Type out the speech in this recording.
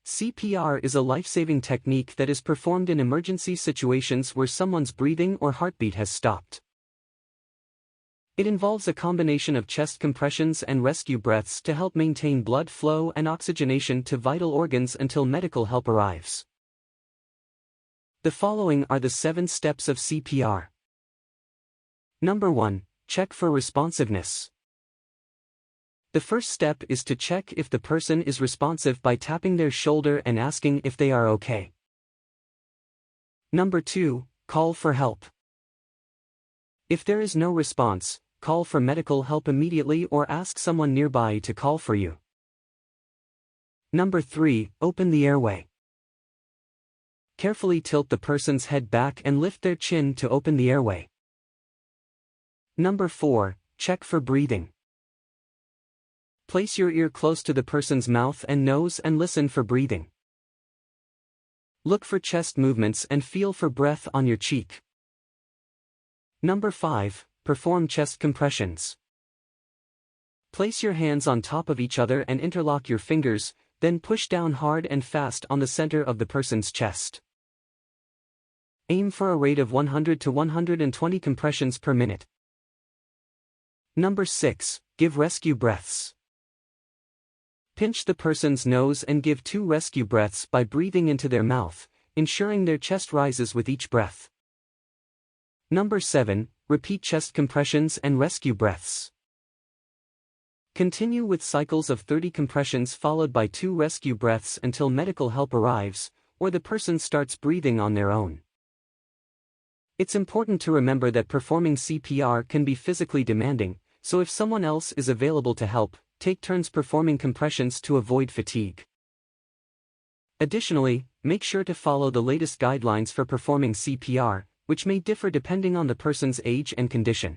CPR is a life-saving technique that is performed in emergency situations where someone's breathing or heartbeat has stopped. It involves a combination of chest compressions and rescue breaths to help maintain blood flow and oxygenation to vital organs until medical help arrives. The following are the 7 steps of CPR. Number 1. Check for responsiveness. The first step is to check if the person is responsive by tapping their shoulder and asking if they are okay. Number 2. Call for help. If there is no response, call for medical help immediately or ask someone nearby to call for you. Number 3. Open the airway. Carefully tilt the person's head back and lift their chin to open the airway. Number 4. Check for breathing. Place your ear close to the person's mouth and nose and listen for breathing. Look for chest movements and feel for breath on your cheek. Number 5. Perform chest compressions. Place your hands on top of each other and interlock your fingers, then push down hard and fast on the center of the person's chest. Aim for a rate of 100 to 120 compressions per minute. Number 6. Give rescue breaths. Pinch the person's nose and give 2 rescue breaths by breathing into their mouth, ensuring their chest rises with each breath. Number 7. Repeat chest compressions and rescue breaths. Continue with cycles of 30 compressions followed by 2 rescue breaths until medical help arrives, or the person starts breathing on their own. It's important to remember that performing CPR can be physically demanding, so if someone else is available to help, take turns performing compressions to avoid fatigue. Additionally, make sure to follow the latest guidelines for performing CPR, which may differ depending on the person's age and condition.